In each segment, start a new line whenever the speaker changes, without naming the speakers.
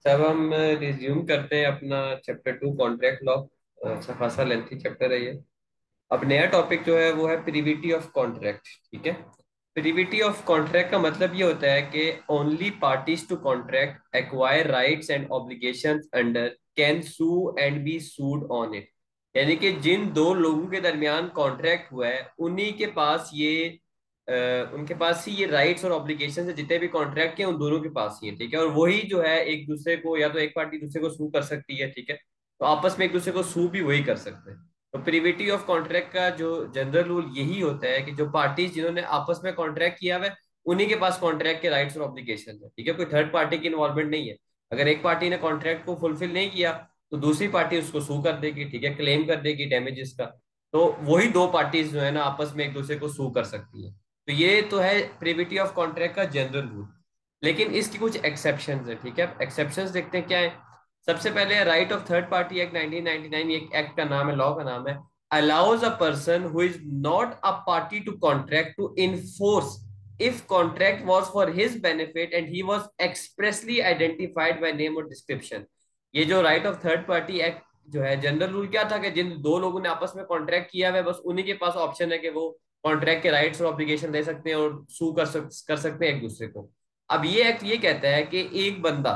सब हम रिज्यूम करते हैं अपना चैप्टर 2 कॉन्ट्रैक्ट लॉ। अच्छा खासा लेंथी चैप्टर है ये। अब नया टॉपिक जो है वो है प्रिविटी ऑफ कॉन्ट्रैक्ट। ठीक है। प्रिविटी ऑफ कॉन्ट्रैक्ट का मतलब ये होता है कि only parties to contract acquire rights and obligations under can sue and be sued on it. यानी कि जिन दो लोगों के दरमियान कॉन्ट्रैक्ट हुआ है उन्हीं के पास ये उनके पास ही ये राइट्स और ऑब्लिगेशन है, जितने भी कॉन्ट्रैक्ट के उन दोनों के पास ही है। ठीक है। और वही जो है एक दूसरे को, या तो एक पार्टी दूसरे को सू कर सकती है। ठीक है। तो आपस में एक दूसरे को सू भी वही कर सकते हैं। तो प्रिविटी ऑफ कॉन्ट्रैक्ट का जो जनरल रूल यही होता है कि जो पार्टीज जिन्होंने आपस में कॉन्ट्रैक्ट किया हुआ है उन्हीं के पास कॉन्ट्रैक्ट के राइट्स और ऑब्लिगेशन है। ठीक है। कोई थर्ड पार्टी की इन्वॉल्वमेंट नहीं है। अगर एक पार्टी ने कॉन्ट्रैक्ट को फुलफिल नहीं किया तो दूसरी पार्टी उसको सू कर देगी। ठीक है। क्लेम कर देगी डैमेजेस का। तो वही दो पार्टीज जो है ना आपस में एक दूसरे को सू कर सकती है। तो ये तो है प्रिविटी ऑफ कॉन्ट्रैक्ट का जनरल रूल। लेकिन इसकी कुछ एक्सेप्शंस है। ठीक है। एक्सेप्शंस देखते हैं क्या है। सबसे पहले right of third party act 1999, ये एक्ट का नाम है, लॉ का नाम है। Allows a person who is not a party to contract to enforce if contract was for his benefit and he was expressly identified by name और description. ये जो right of third party act जो है, general rule क्या था कि जिन दो लोगों ने आपस में कॉन्ट्रैक्ट किया है बस उन्हीं के पास ऑप्शन है कि वो कॉन्ट्रैक्ट के राइट्स और ऑब्लिगेशन दे सकते हैं और सू कर सकते हैं एक दूसरे को। अब ये एक्ट ये कहता है कि एक बंदा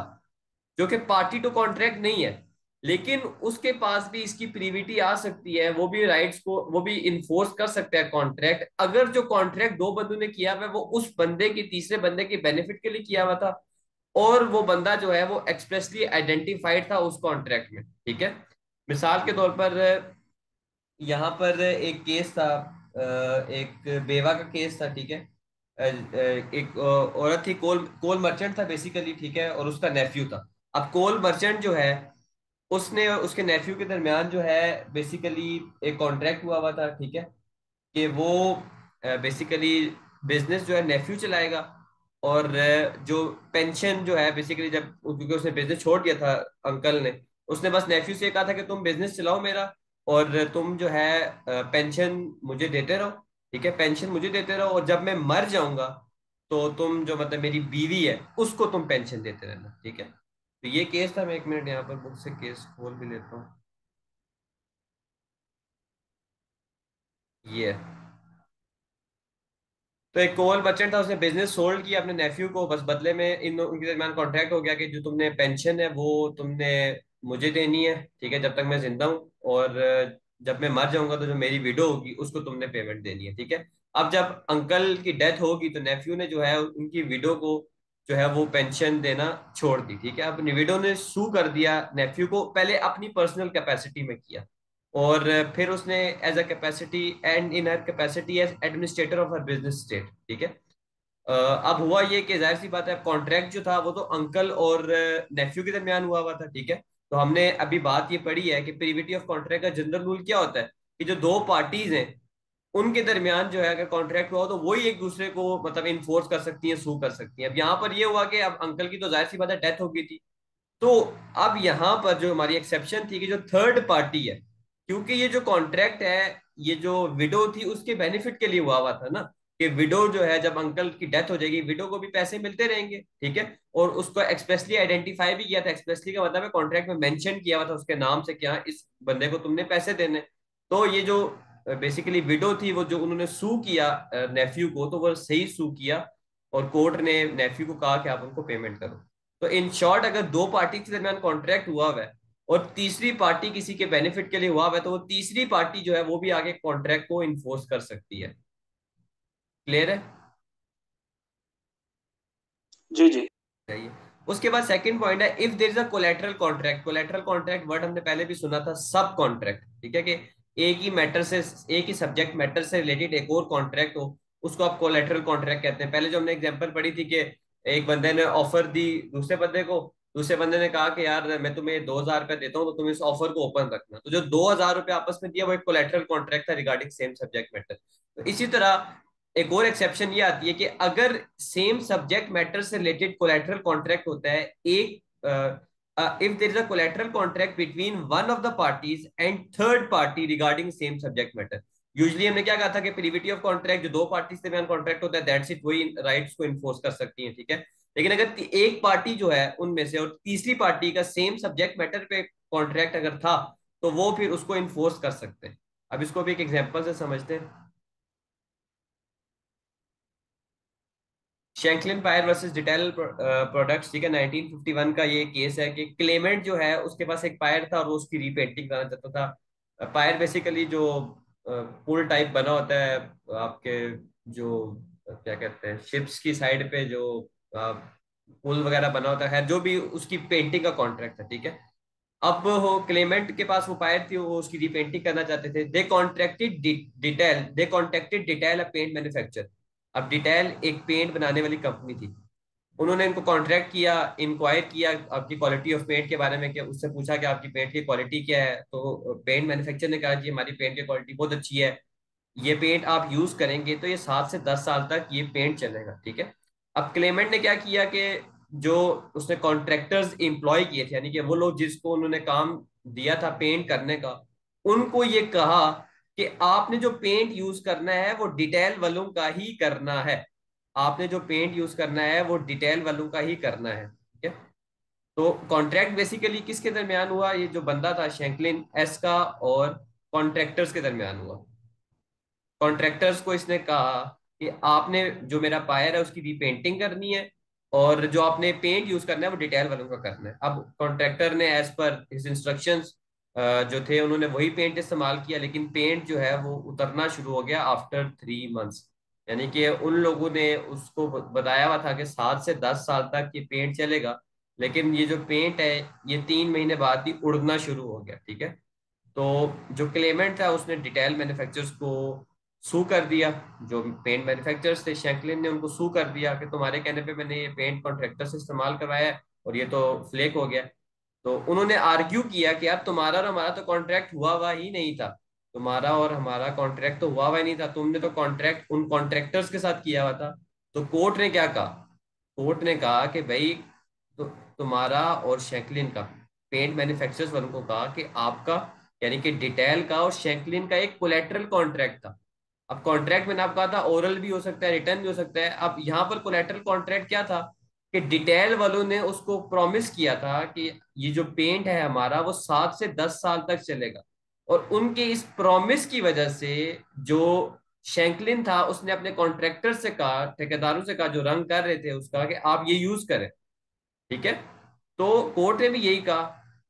जो कि पार्टी टू कॉन्ट्रैक्ट नहीं है लेकिन उसके पास भी इसकी प्रीविटी आ सकती है, वो भी राइट्स को वो भी इन्फोर्स कर सकता है कॉन्ट्रैक्ट, अगर जो कॉन्ट्रैक्ट दो बंदों ने किया हुआ है वो उस बंदे की तीसरे बंदे के बेनिफिट के लिए किया हुआ था और वो बंदा जो है वो एक्सप्रेसली आइडेंटिफाइड था उस कॉन्ट्रैक्ट में। ठीक है। मिसाल के तौर पर यहाँ पर एक केस था, एक बेवा का केस था। ठीक है। एक औरत थी, कोल कोल मर्चेंट था बेसिकली। ठीक है। और उसका नेफ्यू था। अब कोल मर्चेंट जो है उसने और उसके नेफ्यू के दरमियान जो है बेसिकली एक कॉन्ट्रैक्ट हुआ था। ठीक है। कि वो बेसिकली बिजनेस जो है नेफ्यू चलाएगा और जो पेंशन जो है बेसिकली जब, क्योंकि उसने बिजनेस छोड़ दिया था अंकल ने, उसने बस नेफ्यू से कहा था कि तुम बिजनेस चलाओ मेरा और तुम जो है पेंशन मुझे देते रहो। ठीक है। पेंशन मुझे देते रहो और जब मैं मर जाऊंगा तो तुम जो मतलब मेरी बीवी है उसको तुम पेंशन देते रहना। ठीक है। तो ये केस था। मैं एक मिनट यहाँ पर बुक से केस खोल भी लेता हूँ। ये है। तो एक कोवल मर्चेंट था, उसने बिजनेस सोल्ड किया अपने नेफ्यू को, बस बदले में इन उनके दरमियान कॉन्ट्रैक्ट हो गया कि जो तुमने पेंशन है वो तुमने मुझे देनी है। ठीक है। जब तक मैं जिंदा हूँ और जब मैं मर जाऊंगा तो जो मेरी विडो होगी उसको तुमने पेमेंट देनी है। ठीक है। अब जब अंकल की डेथ होगी तो नेफ्यू ने जो है उनकी विडो को जो है वो पेंशन देना छोड़ दी। ठीक है। अब विडो ने सू कर दिया नेफ्यू को, पहले अपनी पर्सनल कैपेसिटी में किया और फिर उसने as a capacity and in her capacity as administrator of her business state. ठीक है। अब हुआ ये कि जाहिर सी बात है कॉन्ट्रैक्ट जो था वो तो अंकल और नेफ्यू के दरमियान हुआ था। ठीक है। तो हमने अभी बात ये पढ़ी है कि प्रीविटी ऑफ कॉन्ट्रैक्ट का जनरल रूल क्या होता है कि जो दो पार्टीज हैं उनके दरमियान जो है अगर कॉन्ट्रैक्ट हुआ हो तो वही एक दूसरे को मतलब इन्फोर्स कर सकती हैं, सू कर सकती हैं। अब यहाँ पर ये हुआ कि अब अंकल की तो जाहिर सी बात है डेथ हो गई थी। तो अब यहां पर जो हमारी एक्सेप्शन थी कि जो थर्ड पार्टी है, क्योंकि ये जो कॉन्ट्रैक्ट है ये जो विडो थी उसके बेनिफिट के लिए हुआ था ना, कि विडो जो है जब अंकल की डेथ हो जाएगी विडो को भी पैसे मिलते रहेंगे। ठीक है। और उसको एक्सप्रेसली आइडेंटिफाई भी किया था। एक्सप्रेसली का मतलब है कॉन्ट्रैक्ट में मेंशन किया हुआ था उसके नाम से क्या इस बंदे को तुमने पैसे देने। तो ये जो बेसिकली विडो थी वो जो उन्होंने सू किया नेफ्यू को, तो वो सही सू किया और कोर्ट ने नेफ्यू को कहा कि आप उनको पेमेंट करो। तो इन शॉर्ट अगर दो पार्टी के दरमियान कॉन्ट्रैक्ट हुआ हुआ है और तीसरी पार्टी किसी के बेनिफिट के लिए हुआ हुआ है तो वो तीसरी पार्टी जो है वो भी आगे कॉन्ट्रैक्ट को इन्फोर्स कर सकती है। क्लियर है?
जी जी।
चाहिए। उसके बाद सेकंड पॉइंट है if there is a collateral contract. Collateral contract word हमने पहले भी सुना था, सब कॉन्ट्रैक्ट। ठीक है। कि एक ही मैटर से, एक ही सब्जेक्ट मैटर से रिलेटेड एक और कॉन्ट्रैक्ट हो उसको आप कोलैटरल कॉन्ट्रैक्ट कहते हैं। पहले जो हमने एग्जांपल पढ़ी थी कि एक बंदे ने ऑफर दी दूसरे बंदे को, दूसरे बंदे ने कहा कि यार मैं तुम्हें 2,000 रुपये देता हूँ तो तुम इस ऑफर को ओपन रखना, तो जो 2,000 रुपये आपस में दिया वो एक कोलैटरल कॉन्ट्रैक्ट था रिगार्डिंग सेम सब्जेक्ट मैटर। तो इसी तरह एक और एक्सेप्शन ये आती है कि अगर सेम सब्जेक्ट मैटर से रिलेटेड कोलैटरल कॉन्ट्रैक्ट होता है, एक if there is a collateral contract between one of the parties and third party regarding same subject matter. Usually हमने क्या कहा था कि प्रिविटी ऑफ कॉन्ट्रैक्ट जो दो पार्टीज के दरमियान कॉन्ट्रैक्ट होता है दैट्स इट, वही राइट्स को इन्फोर्स कर सकती है। ठीक है। लेकिन अगर एक पार्टी जो है उनमें से और तीसरी पार्टी का सेम सब्जेक्ट मैटर पे कॉन्ट्रैक्ट अगर था, तो वो फिर उसको इन्फोर्स कर सकते हैं। अब इसको भी एक एग्जांपल से समझते हैं। शैंकलिन फायर वर्सेस डिटेल प्रोडक्ट्स, ठीक है, 1951 का ये केस है कि क्लेमेंट जो है उसके पास एक पायर था और वो उसकी रीपेंटिंग कराना चाहता था। पायर बेसिकली जो पुल टाइप बना होता है आपके, जो क्या कहते हैं, शिप्स की साइड पे जो पुल वगैरह बना होता है, जो भी उसकी पेंटिंग का कॉन्ट्रैक्ट है, ठीक है। अब वो क्लेमेंट के पास वो पायर थी, वो उसकी रीपेंटिंग करना चाहते थे। दे कॉन्टेक्टेड डिटेल अ पेंट मैन्युफैक्चर। अब डिटेल एक पेंट बनाने वाली कंपनी थी। उन्होंने इनको कॉन्ट्रैक्ट किया, इंक्वायर किया आपकी क्वालिटी ऑफ पेंट के बारे में, कि उससे पूछा कि आपकी पेंट की क्वालिटी क्या है। तो पेंट मैन्युफैक्चर ने कहा जी हमारी पेंट की क्वालिटी बहुत अच्छी है, ये पेंट आप यूज करेंगे तो ये 7 से 10 साल तक ये पेंट चलेगा, ठीक है। अब क्लेमेंट ने क्या किया कि जो उसने कॉन्ट्रैक्टर्स एम्प्लॉय किए थे, यानी कि वो लोग जिसको उन्होंने काम दिया था पेंट करने का, उनको ये कहा कि आपने जो पेंट यूज करना है वो डिटेल वालों का ही करना है। आपने जो पेंट यूज करना है वो डिटेल वालों का ही करना है, ठीक है। तो कॉन्ट्रैक्ट बेसिकली किसके दरमियान हुआ? ये जो बंदा था शैंकलिन एस का, और कॉन्ट्रैक्टर्स के दरमियान हुआ। कॉन्ट्रैक्टर्स को इसने कहा कि आपने जो मेरा पायर है उसकी रीपेंटिंग करनी है, और जो आपने पेंट यूज करना है वो डिटेल वालों का करना है। अब कॉन्ट्रैक्टर ने एज पर हिज इंस्ट्रक्शंस जो थे उन्होंने वही पेंट इस्तेमाल किया, लेकिन पेंट जो है वो उतरना शुरू हो गया आफ्टर 3 मंथ्स। यानी कि उन लोगों ने उसको बताया हुआ था कि 7 से 10 साल तक ये पेंट चलेगा, लेकिन ये जो पेंट है ये 3 महीने बाद ही उड़ना शुरू हो गया, ठीक है। तो जो क्लेमेंट था उसने डिटेल मैन्युफैक्चरर्स को सू कर दिया। जो पेंट मैन्युफैक्चरर्स थे शैंकलिन ने उनको सू कर दिया कि तुम्हारे कहने पे मैंने ये पेंट कॉन्ट्रैक्टर से इस्तेमाल करवाया है और ये तो फ्लेक हो गया। तो उन्होंने आर्ग्यू किया कि यार तुम्हारा और हमारा तो कॉन्ट्रैक्ट हुआ ही नहीं था। तुम्हारा और हमारा कॉन्ट्रैक्ट तो हुआ ही नहीं था, तुमने तो कॉन्ट्रैक्ट उन कॉन्ट्रैक्टर्स के साथ किया हुआ था। तो कोर्ट ने क्या कहा? कोर्ट ने कहा कि भाई तो तुम्हारा और शैंकलिन का, पेंट मैन्युफैक्चरर्स वालों को कहा कि आपका, यानी कि डिटेल का और शैंकलिन का एक कोलेटरल कॉन्ट्रैक्ट था। अब कॉन्ट्रैक्ट मैंने आपको कहा था ओरल भी हो सकता है, रिटर्न भी हो सकता है। अब यहाँ पर कोलेटरल कॉन्ट्रैक्ट क्या था कि डिटेल वालों ने उसको प्रॉमिस किया था कि ये जो पेंट है हमारा वो 7 से 10 साल तक चलेगा। और उनके इस प्रॉमिस की वजह से जो शैंकलिन था उसने अपने कॉन्ट्रैक्टर से कहा, ठेकेदारों से कहा जो रंग कर रहे थे उसका, कि आप ये यूज करें, ठीक है। तो कोर्ट ने भी यही कहा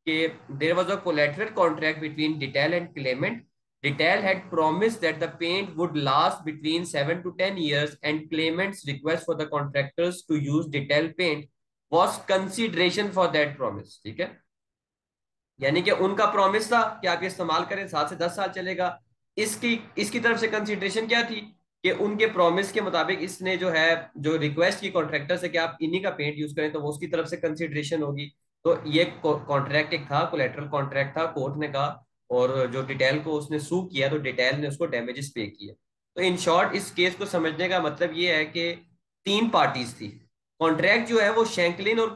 कि there was a collateral contract between Detail and Clement. Detail had promised that the paint would last between 7 to 10 years, and claimant's request for the contractors to use detail paint was consideration for that promise, ठीक है। यानी कि उनका promise था कि आप ये इस्तेमाल करें, 7 से 10 साल चलेगा। इसकी इसकी तरफ से कंसिडरेशन क्या थी कि उनके प्रॉमिस के मुताबिक इसने जो है, जो रिक्वेस्ट की कॉन्ट्रैक्टर से कि आप इन्हीं का पेंट यूज करें, तो वो उसकी तरफ से कंसिडरेशन होगी। तो ये कॉन्ट्रैक्ट एक था, कोलेटरल कॉन्ट्रैक्ट था, कोर्ट ने कहा। और जो डिटेल को उसने सू किया तो डिटेल ने उसको डैमेजेस पे किए। तो इन शॉर्ट इस केस को समझने का मतलब ये है कि 3 पार्टीज थी। कॉन्ट्रैक्ट जो है वो शैंकलिन और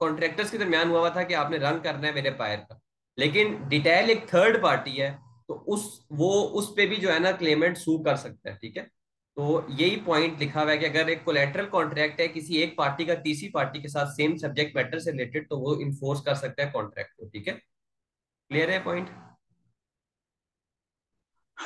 कॉन्ट्रैक्टर्स के दरमियान हुआ था कि आपने रंग करना है मेरे पायर का। लेकिन डिटेल एक थर्ड पार्टी है, तो उस पे भी जो है ना क्लेमेंट सू कर सकता है, ठीक है। तो यही पॉइंट लिखा हुआ है कि अगर एक कोलेटरल कॉन्ट्रैक्ट है किसी एक पार्टी का तीसरी पार्टी के साथ सेम सब्जेक्ट मैटर से रिलेटेड, तो वो इन्फोर्स कर सकता है कॉन्ट्रैक्ट को, ठीक है। क्लियर है पॉइंट?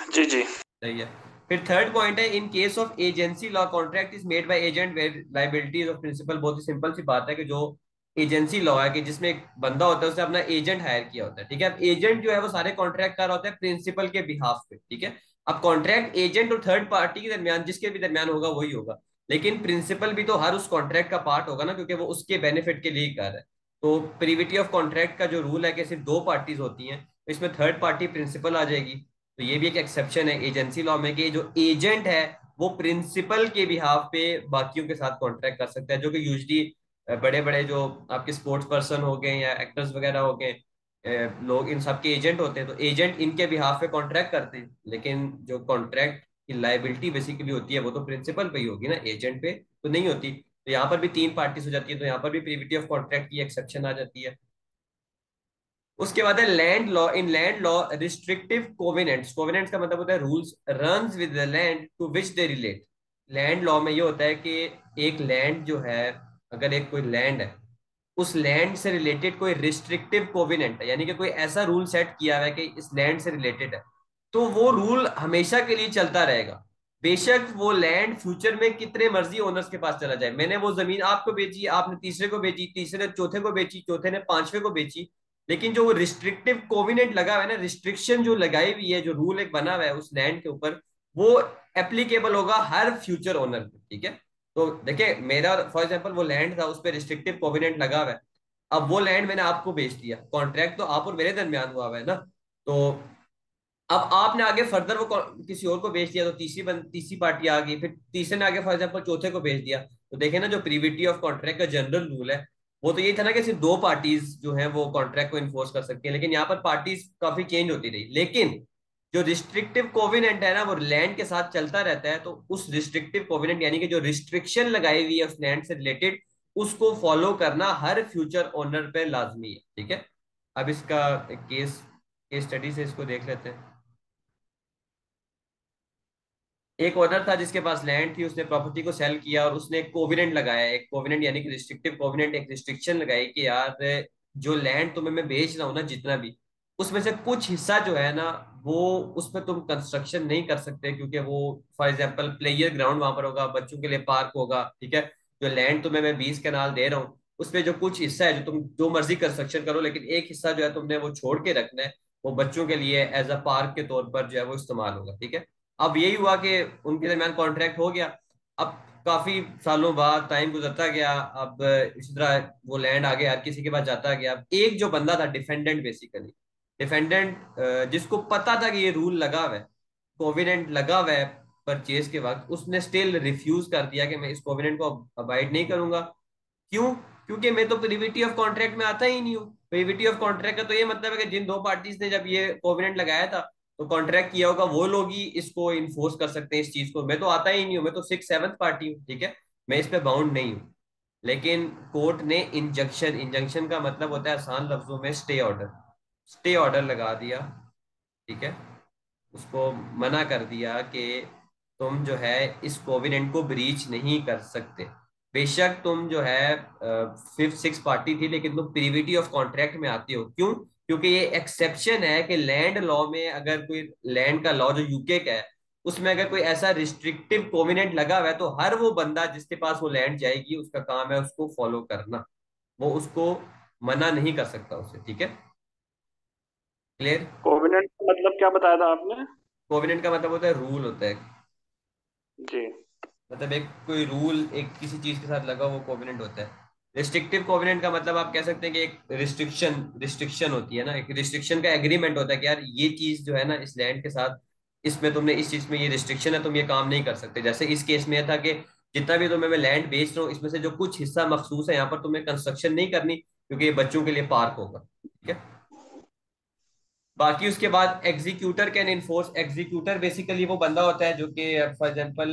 जी जी।
सही है। फिर थर्ड पॉइंट है, in case of agency law contract is made by agent where liabilities of principal. बहुत ही सिंपल सी बात है कि जो एजेंसी लॉ है कि जिसमें एक बंदा होता है उसने अपना एजेंट हायर किया होता है, ठीक है। अब एजेंट जो है वो सारे कॉन्ट्रैक्ट कर रहा होता है प्रिंसिपल के बिहाफ पे, ठीक है। अब कॉन्ट्रैक्ट एजेंट और थर्ड पार्टी के दरमियान जिसके भी दरमियान होगा वही होगा, लेकिन प्रिंसिपल भी तो हर उस कॉन्ट्रैक्ट का पार्ट होगा ना, क्योंकि वो उसके बेनिफिट के लिए ही कर रहा है। तो प्रिविटी ऑफ कॉन्ट्रैक्ट का जो रूल है कि सिर्फ 2 पार्टीज होती हैं, तो इसमें थर्ड पार्टी प्रिंसिपल आ जाएगी। तो ये भी एक एक्सेप्शन है एजेंसी लॉ में कि जो एजेंट है वो प्रिंसिपल के बिहाफ पे बाकियों के साथ कॉन्ट्रैक्ट कर सकता है, जो कि यूजली बड़े बड़े जो आपके स्पोर्ट्स पर्सन हो गए या एक्टर्स वगैरह हो गए, लोग इन सब के एजेंट होते हैं। तो एजेंट इनके बिहाफ पे कॉन्ट्रैक्ट करते हैं, लेकिन जो कॉन्ट्रैक्ट की लाइबिलिटी बेसिकली होती है वो तो प्रिंसिपल पे ही होगी ना, एजेंट पे तो नहीं होती। तो यहाँ पर भी 3 पार्टीज हो जाती है, तो यहाँ पर भी प्रिविटी ऑफ कॉन्ट्रैक्ट की एक्सेप्शन आ जाती है। उसके बाद है land law. In land law restrictive covenants, covenants का मतलब होता है rules runs with the land to which they relate. Land law में ये होता है कि एक लैंड जो है अगर एक कोई लैंड है, उस लैंड से रिलेटेड कोई रिस्ट्रिक्टिव कोविनेंट है, यानी कि कोई ऐसा रूल सेट किया हुआ है कि इस लैंड से रिलेटेड है, तो वो रूल हमेशा के लिए चलता रहेगा। बेशक वो लैंड फ्यूचर में कितने मर्जी ओनर्स के पास चला जाए। मैंने वो जमीन आपको बेची, आपने तीसरे को बेची, तीसरे ने चौथे को बेची, चौथे ने पांचवे को बेची, लेकिन जो वो रिस्ट्रिक्टिव कोविनेंट लगा हुआ है ना, रिस्ट्रिक्शन जो लगाई हुई है, जो रूल एक बना हुआ है उस लैंड के ऊपर, वो एप्लीकेबल होगा हर फ्यूचर ओनर पे, ठीक है। तो देखिए, मेरा फॉर एग्जांपल वो लैंड था, उस पर रिस्ट्रिक्टिव कोविनेंट लगा हुआ है। अब वो लैंड मैंने आपको बेच दिया, कॉन्ट्रैक्ट तो आप और मेरे दरमियान हुआ हुआ है ना। तो अब आपने आगे फर्दर वो किसी और को बेच दिया, तो तीसरी पार्टी आ गई, फिर तीसरे ने आगे फॉर एग्जांपल चौथे को बेच दिया। तो देखे ना, जो प्रीविटी ऑफ कॉन्ट्रैक्ट का जनरल रूल है, वो तो ये था ना कि सिर्फ दो पार्टीज जो है वो कॉन्ट्रैक्ट को इन्फोर्स कर सकती है, लेकिन यहाँ पर पार्टीज काफी चेंज होती रही। लेकिन जो रिस्ट्रिक्टिव कोविनेंट है ना, वो लैंड के साथ चलता रहता है। तो उस रिस्ट्रिक्टिव कोविनेंट यानी कि जो रिस्ट्रिक्शन लगाई हुई है उस लैंड से रिलेटेड, उसको फॉलो करना हर फ्यूचर ओनर पे लाजमी है, ठीक है। अब इसका केस केस स्टडी से इसको देख लेते हैं। एक ओनर था जिसके पास लैंड थी, उसने प्रॉपर्टी को सेल किया और उसने एक कोविनेंट लगाया, एक कोविनेंट यानी कि रिस्ट्रिक्टिव कोविनेंट, एक रिस्ट्रिक्शन लगाई कि यार जो लैंड तुम्हें मैं बेच रहा हूँ ना, जितना भी, उसमें से कुछ हिस्सा जो है ना, वो उसमें तुम कंस्ट्रक्शन नहीं कर सकते, क्योंकि वो फॉर एग्जाम्पल प्लेयर ग्राउंड वहां पर होगा, बच्चों के लिए पार्क होगा, ठीक है। जो लैंड तुम्हें मैं 20 कनाल दे रहा हूँ, उसमें जो कुछ हिस्सा है, जो तुम जो मर्जी कंस्ट्रक्शन करो, लेकिन एक हिस्सा जो है तुमने वो छोड़ के रखना है, वो बच्चों के लिए एज अ पार्क के तौर पर जो है वो इस्तेमाल होगा, ठीक है। अब यही हुआ कि उनके दरमियान कॉन्ट्रैक्ट हो गया। अब काफी सालों बाद टाइम गुजरता गया, अब इसी तरह वो लैंड आगे हर किसी के पास जाता गया। अब एक जो बंदा था, डिफेंडेंट बेसिकली, डिफेंडेंट जिसको पता था कि ये रूल लगा हुआ है, कोविनेंट लगा हुआ है परचेज के वक्त, उसने स्टिल रिफ्यूज कर दिया कि मैं इस कोविनेंट को अबाइड नहीं करूंगा। क्यों? क्योंकि मैं तो प्रिविटी ऑफ कॉन्ट्रैक्ट में आता ही नहीं हूँ। प्रिविटी ऑफ कॉन्ट्रैक्ट का तो ये मतलब है कि जिन दो पार्टीज ने जब ये कोवेनेंट लगाया था, तो कॉन्ट्रैक्ट किया होगा, वो लोग ही इसको इन्फोर्स कर सकते हैं इस चीज को। मैं तो आता ही नहीं हूँ, मैं तो सिक्स सेवंथ पार्टी हूँ, ठीक है। मैं इस पे बाउंड नहीं हूँ। लेकिन कोर्ट ने इंजंक्शन, इंजंक्शन का मतलब होता है आसान लफ्जों में स्टे ऑर्डर, स्टे ऑर्डर लगा दिया, ठीक है। उसको मना कर दिया कि तुम जो है इस कोविनेंट को ब्रीच नहीं कर सकते। बेशक तुम जो है फिफ्थ सिक्स पार्टी थी, लेकिन तुम प्रीविटी ऑफ कॉन्ट्रैक्ट में आती हो। क्यों? क्योंकि ये एक्सेप्शन है कि लैंड लॉ में, अगर कोई लैंड का लॉ जो यूके का है, उसमें अगर कोई ऐसा रिस्ट्रिक्टिव कोविनेंट लगा हुआ है, तो हर वो बंदा जिसके पास वो लैंड जाएगी, उसका काम है उसको फॉलो करना। वो उसको मना नहीं कर सकता उसे, ठीक है। क्लियर?
कोविनेंट का मतलब क्या बताया था आपने?
कोविनेंट का मतलब होता है रूल होता है।
जी।
मतलब एक कोई रूल एक किसी चीज के साथ लगा, वो कोवेनेंट होता है। रिस्ट्रिक्टिव कोवेनेंट का मतलब आप कह सकते हैं कि एक रिस्ट्रिक्शन रिस्ट्रिक्शन होती है ना, एक रिस्ट्रिक्शन का एग्रीमेंट होता है कि यार ये चीज जो है ना इस लैंड के साथ, इसमें तुमने इस चीज में ये रिस्ट्रिक्शन है, तुम ये काम नहीं कर सकते। जैसे इस केस में यह था कि जितना भी तुम्हें मैं लैंड बेच रहा हूँ, इसमें से जो कुछ हिस्सा मखसूस है, यहाँ पर तुम्हें कंस्ट्रक्शन नहीं करनी, क्योंकि ये बच्चों के लिए पार्क होगा, ठीक है। बाकी उसके बाद executor can enforce. Executor basically वो बंदा होता है जो कि फॉर एग्जांपल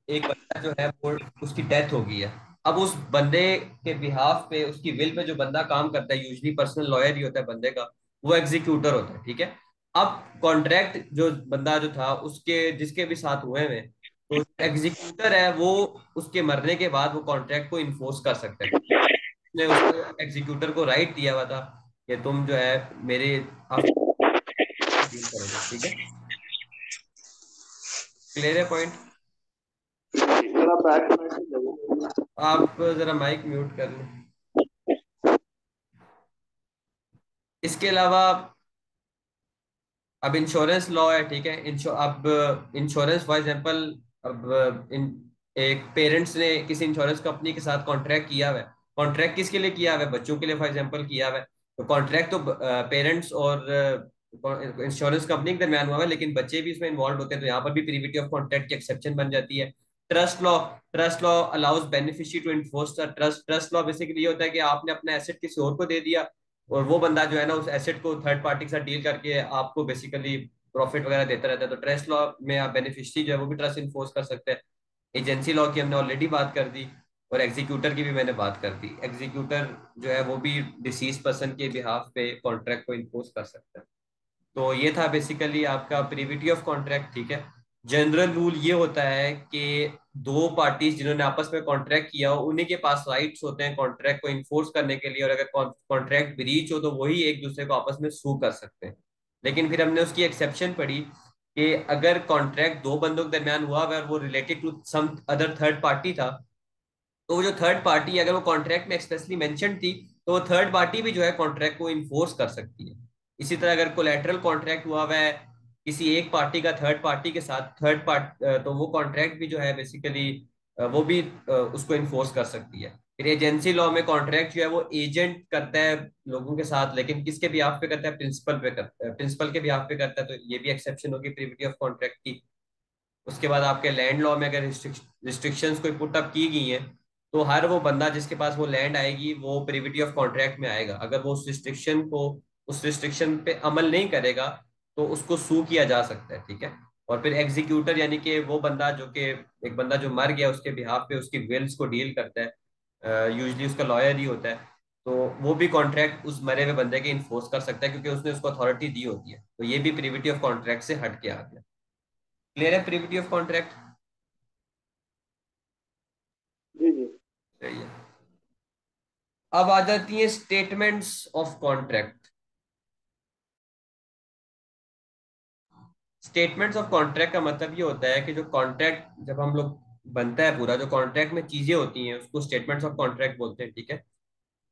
एक बंदा जो है वो, उसकी डेथ हो गई है। अब उस बंदे के बिहाफ पे, उसकी विल पे जो बंदा काम करता है, यूजली पर्सनल लॉयर ही होता है बंदे का, वो एग्जीक्यूटर होता है, ठीक है। अब कॉन्ट्रैक्ट जो बंदा जो था उसके जिसके भी साथ हुए हैं, तो एग्जीक्यूटर है वो, उसके मरने के बाद वो कॉन्ट्रैक्ट को इन्फोर्स कर सकता है। उसने उसको एग्जीक्यूटर को राइट दिया हुआ था कि तुम जो है मेरे आफ्टर डील करोगे, ठीक है। क्लियर है पॉइंट?
जरा बैक मैसेज।
आप जरा माइक म्यूट कर लें। इसके अलावा अब इंश्योरेंस लॉ है, ठीक है। अब इंश्योरेंस फॉर एग्जांपल, अब इन एक पेरेंट्स ने किसी इंश्योरेंस कंपनी के साथ कॉन्ट्रैक्ट किया हुआ है। कॉन्ट्रैक्ट किसके लिए किया हुआ है? बच्चों के लिए फॉर एग्जांपल किया हुआ है। तो कॉन्ट्रैक्ट तो पेरेंट्स और इंश्योरेंस कंपनी के दरमियान हुआ है, लेकिन बच्चे भी इसमें इन्वॉल्व होते हैं, तो यहाँ पर भी प्रीविटी ऑफ कॉन्ट्रैक्ट की एक्सेप्शन बन जाती है। Trust law, trust law allows beneficiary to enforce the trust. Trust law basically ये होता है कि आपने अपना एसेट किसी और को दे दिया, और वो बंदा जो है ना उस एसेट को थर्ड पार्टी के साथ डील करके आपको बेसिकली प्रॉफिट वगैरह देता रहता है। तो ट्रस्ट लॉ में आप बेनिफिशियरी जो है वो भी ट्रस्ट इन्फोर्स कर सकते हैं। एजेंसी लॉ की हमने ऑलरेडी बात कर दी, और एग्जीक्यूटर की भी मैंने बात कर दी। एग्जीक्यूटर जो है वो भी डिसीज पर्सन के बिहाफ पे कॉन्ट्रैक्ट को इन्फोर्स कर सकता है। तो ये था बेसिकली आपका प्रीविटी ऑफ कॉन्ट्रैक्ट, ठीक है। जनरल रूल ये होता है कि दो पार्टीज जिन्होंने आपस में कॉन्ट्रैक्ट किया हो उन्हीं के पास राइट्स होते हैं कॉन्ट्रैक्ट को इन्फोर्स करने के लिए, और अगर कॉन्ट्रैक्ट ब्रीच हो तो वही एक दूसरे को आपस में सू कर सकते हैं। लेकिन फिर हमने उसकी एक्सेप्शन पढ़ी कि अगर कॉन्ट्रैक्ट दो बंदों के दरमियान हुआ अगर वो related to some other third party था, तो वो जो थर्ड पार्टी अगर वो कॉन्ट्रैक्ट में एक्सप्रेसली मेंशन थी, तो वो थर्ड पार्टी भी जो है कॉन्ट्रैक्ट को इन्फोर्स कर सकती है। इसी तरह अगर कोलैटरल कॉन्ट्रैक्ट हुआ हुआ है किसी एक पार्टी का थर्ड पार्टी के साथ, तो वो कॉन्ट्रैक्ट भी जो है बेसिकली वो भी उसको इन्फोर्स कर सकती है। फिर एजेंसी लॉ में कॉन्ट्रैक्ट जो है वो एजेंट करता है लोगों के साथ, लेकिन किसके बिहाफ पे करता है? प्रिंसिपल पे करता है, प्रिंसिपल के बिहाफ पे करता है, तो ये भी एक्सेप्शन होगी प्रिविटी ऑफ कॉन्ट्रैक्ट की। उसके बाद आपके लैंड लॉ में अगर रिस्ट्रिक्शंस कोई पुट अप की गई हैं, तो हर वो बंदा जिसके पास वो लैंड आएगी वो प्रिविटी ऑफ कॉन्ट्रैक्ट में आएगा। अगर वो उस रिस्ट्रिक्शन पे अमल नहीं करेगा तो उसको सू किया जा सकता है, ठीक है। और फिर एग्जीक्यूटर यानी कि वो बंदा जो कि एक बंदा जो मर गया उसके बिहाफ पे उसकी विल्स को डील करता है, यूजली उसका लॉयर ही होता है, तो वो भी कॉन्ट्रैक्ट उस मरे हुए बंदे के इन्फोर्स कर सकता है क्योंकि उसने उसको अथॉरिटी दी होती है। तो ये भी प्रिविटी ऑफ कॉन्ट्रैक्ट से हट के आ गया। क्लियर है प्रिविटी ऑफ कॉन्ट्रैक्ट?
जी जी।
सही है। अब आ जाती है statements of contract. Statements of contract का मतलब ये होता है कि जो कॉन्ट्रैक्ट जब हम लोग बनता है पूरा, जो कॉन्ट्रैक्ट में चीजें होती हैं उसको स्टेटमेंट्स ऑफ कॉन्ट्रैक्ट बोलते हैं, ठीक है।